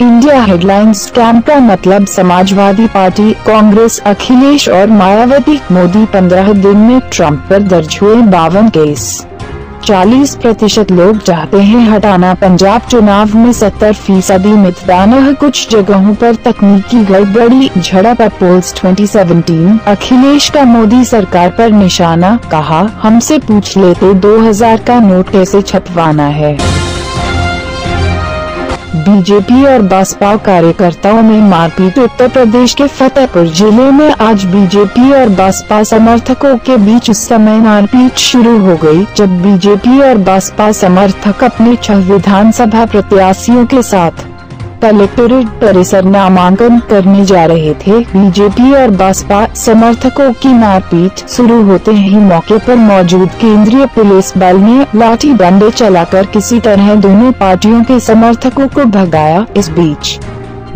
India headlines scam का मतलब Samajwadi party, Congress, Akhilesh और मायावती। मोदी 15 दिन में ट्रंप पर दर्ज हुए 52 केस। 40% लोग चाहते हैं हटाना। पंजाब चुनाव में 70% मतदान। कुछ जगहों पर तकनीकी गड़बड़ी। झड़प पोल्स 2017। अखिलेश का मोदी सरकार पर निशाना, कहा हमसे पूछ लेते 2000 का नोट कैसे छपवाना है। बीजेपी और बसपा कार्यकर्ताओं में मारपीट। उत्तर प्रदेश के फतेहपुर जिले में आज बीजेपी और बसपा समर्थकों के बीच उस समय मारपीट शुरू हो गई जब बीजेपी और बसपा समर्थक अपने 6 विधानसभा प्रत्याशियों के साथ कलेक्ट्रेट परिसर नामांकन करने जा रहे थे। बीजेपी और बसपा समर्थकों की मारपीट शुरू होते ही मौके पर मौजूद केंद्रीय पुलिस बल ने लाठी डंडे चलाकर किसी तरह दोनों पार्टियों के समर्थकों को भगाया। इस बीच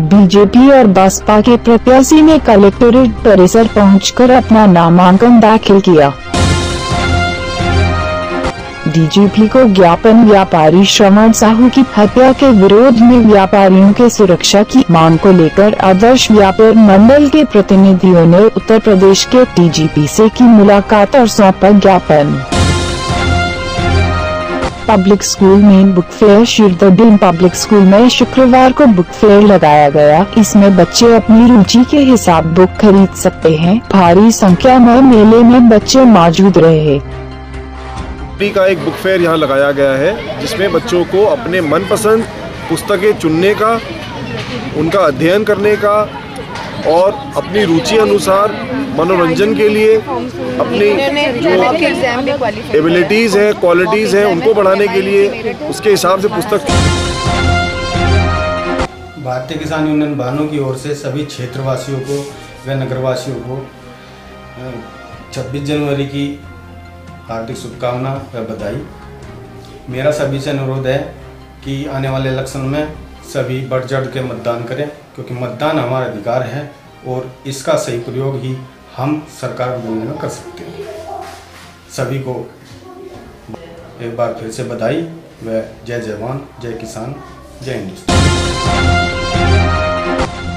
बीजेपी और बसपा के प्रत्याशी ने कलेक्ट्रेट परिसर पहुंचकर अपना नामांकन दाखिल किया। डीजीपी को ज्ञापन। व्यापारी श्रवण साहू की हत्या के विरोध में व्यापारियों के सुरक्षा की मांग को लेकर आदर्श व्यापार मंडल के प्रतिनिधियों ने उत्तर प्रदेश के डीजीपी से की मुलाकात और सौंपा ज्ञापन। पब्लिक स्कूल में बुक फेयर। शीरदडी पब्लिक स्कूल में शुक्रवार को बुक फेयर लगाया गया। इसमें बच्चे अपनी रुचि के हिसाब बुक खरीद सकते हैं। भारी संख्या में मेले में बच्चे मौजूद रहे। का एक बुक फेयर यहाँ लगाया गया है जिसमें बच्चों को अपने मनपसंद पुस्तकें चुनने का, उनका अध्ययन करने का और अपनी रुचि अनुसार मनोरंजन के लिए अपनी जो एबिलिटीज़ हैं, क्वालिटीज़ हैं, उनको बढ़ाने के लिए उसके हिसाब से पुस्तक। भारतीय किसान यूनियन भानु की ओर से सभी क्षेत्रवासियों को व नगरवासियों को 26 जनवरी की हार्दिक शुभकामना व बधाई। मेरा सभी से अनुरोध है कि आने वाले इलेक्शन में सभी बढ़ चढ़ के मतदान करें, क्योंकि मतदान हमारा अधिकार है और इसका सही प्रयोग ही हम सरकार बनने में कर सकते हैं। सभी को एक बार फिर से बधाई व जय जवान, जय किसान, जय हिंदुस्तान।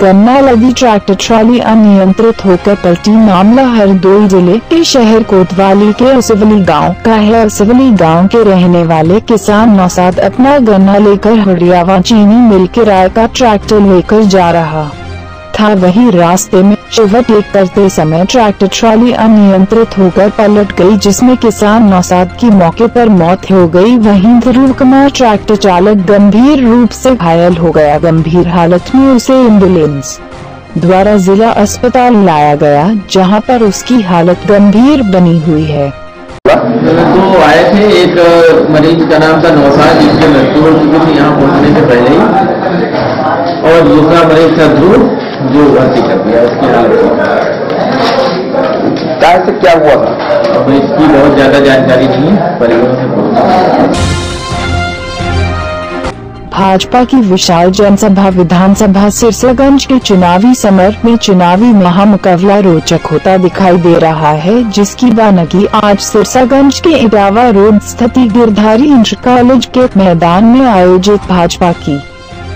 गन्ना लदी ट्रैक्टर ट्रॉली अनियंत्रित होकर पलटी। मामला हरदोई जिले के शहर कोतवाली के उसवली गांव का है। उसवली गांव के रहने वाले किसान नौसाद अपना गन्ना लेकर हरियावा चीनी मिल किराए का ट्रैक्टर लेकर जा रहा था। वही रास्ते में ओवरटेक करते समय ट्रैक्टर ट्रॉली अनियंत्रित होकर पलट गई, जिसमें किसान नौसाद की मौके पर मौत हो गई। वहीं ध्रुव कुमार ट्रैक्टर चालक गंभीर रूप से घायल हो गया। गंभीर हालत में उसे एम्बुलेंस द्वारा जिला अस्पताल लाया गया, जहां पर उसकी हालत गंभीर बनी हुई है। तो आए थे, एक मरीज का नाम था नौसाद जिसकी मृत्यु हो चुकी थी यहाँ पहुँचने से पहले ही, और दूसरा मरीज था ध्रुव जो भर्ती कर दिया। उसकी हालत से क्या हुआ था अब इसकी बहुत ज्यादा जानकारी नहीं है, परिवार से बहुत। भाजपा की विशाल जनसभा। विधानसभा सिरसागंज के चुनावी समर में चुनावी महामुकाबला रोचक होता दिखाई दे रहा है, जिसकी बानगी आज सिरसागंज के इटावा रोड स्थित गिरधारी इंटर कॉलेज के मैदान में आयोजित भाजपा की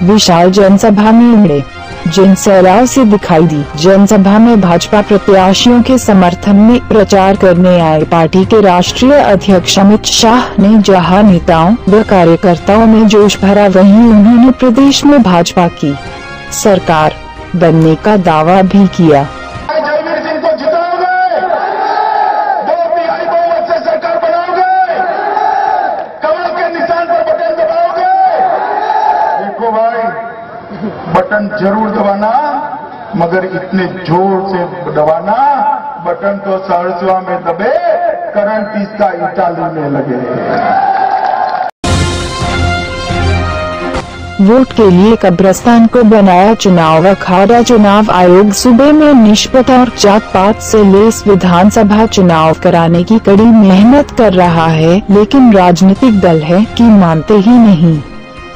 विशाल जनसभा में उमड़े जनसैलाब से दिखाई दी। जनसभा में भाजपा प्रत्याशियों के समर्थन में प्रचार करने आए पार्टी के राष्ट्रीय अध्यक्ष अमित शाह ने जहां नेताओं व कार्यकर्ताओं में जोश भरा, वहीं उन्होंने प्रदेश में भाजपा की सरकार बनने का दावा भी किया। बटन जरूर दबाना, मगर इतने जोर से दबाना बटन तो सरसुआ में दबे करंट इसका ईटा लेने लगे। वोट के लिए कब्रिस्तान को बनाया चुनाव अखाड़ा। चुनाव आयोग सूबे में निष्पक्ष और जात पात से लेस विधानसभा चुनाव कराने की कड़ी मेहनत कर रहा है, लेकिन राजनीतिक दल है कि मानते ही नहीं।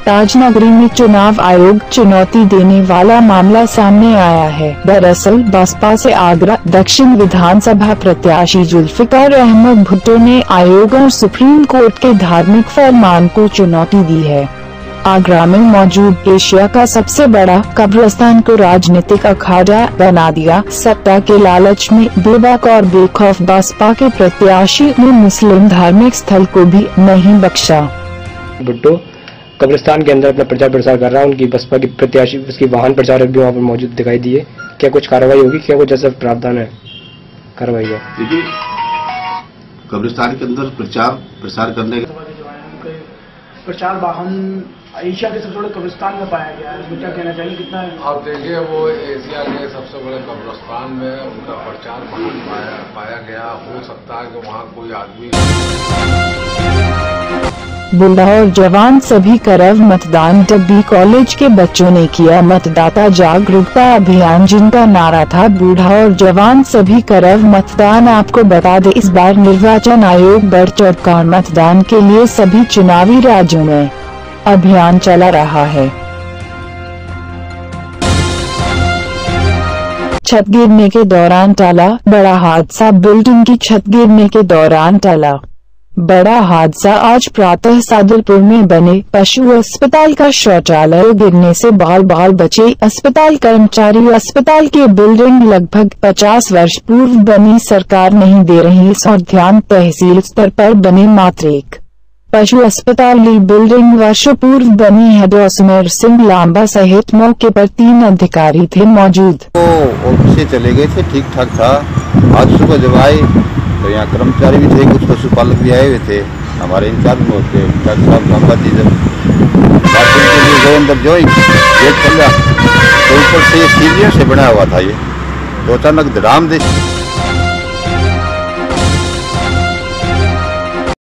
ताजनगरी में चुनाव आयोग चुनौती देने वाला मामला सामने आया है। दरअसल बसपा से आगरा दक्षिण विधानसभा प्रत्याशी जुल्फिकार अहमद भुट्टो ने आयोग और सुप्रीम कोर्ट के धार्मिक फरमान को चुनौती दी है। आगरा में मौजूद एशिया का सबसे बड़ा कब्रिस्तान को राजनीतिक अखाड़ा बना दिया। सत्ता के लालच में बेबाक और बेखौफ बसपा के प्रत्याशी ने मुस्लिम धार्मिक स्थल को भी नहीं बख्शा। भुट्टो कब्रिस्तान के अंदर अपना प्रचार प्रसार कर रहा है। उनकी बसपा की प्रत्याशी, उसकी वाहन प्रचारक भी वहाँ पर मौजूद दिखाई दिए। क्या कुछ कार्रवाई होगी? क्या कुछ ऐसा प्रावधान है कार्रवाई है? देखिए, कब्रिस्तान के अंदर प्रचार प्रसार करने का प्रचार वाहन एशिया के सबसे बड़े कब्रिस्तान में पाया गया है। इसमें क्या कहना चाहिए? कितना है? आप देखिए, वो एशिया के सबसे बड़े कब्रिस्तान में उनका प्रचार वाहन पाया गया। हो सकता है कि वहाँ कोई आदमी। बूढ़ा और जवान सभी करव मतदान। डब्बी कॉलेज के बच्चों ने किया मतदाता जागरूकता अभियान, जिनका नारा था बूढ़ा और जवान सभी करव मतदान। आपको बता दें, इस बार निर्वाचन आयोग बढ़ चढ़कर मतदान के लिए सभी चुनावी राज्यों में अभियान चला रहा है। छत गिरने के दौरान टला बड़ा हादसा। बिल्डिंग की छत गिरने के दौरान टला बड़ा हादसा। आज प्रातः सादुलपुर में बने पशु अस्पताल का शौचालय गिरने से बाल बाल बचे अस्पताल कर्मचारी। अस्पताल की बिल्डिंग लगभग 50 वर्ष पूर्व बनी, सरकार नहीं दे रही इस और ध्यान। तहसील स्तर पर बने मात्र एक पशु अस्पताल बिल्डिंग वर्षों पूर्व बनी है। सुमेर सिंह लांबा सहित मौके पर 3 अधिकारी थे मौजूद। ऑफिस से चले गए थे, ठीक ठाक था। आज सुबह जब आए तो यहाँ कर्मचारी भी थे, कुछ पशुपालक भी आए हुए थे। हमारे इंचार्ज में होते डॉक्टर साहब लांबा जी जब बाथरूम के लिए गए अंदर, जो गेट खोला तो ऊपर से ये सीढ़ियों से बना हुआ था ये, तो अचानक धड़ाम दे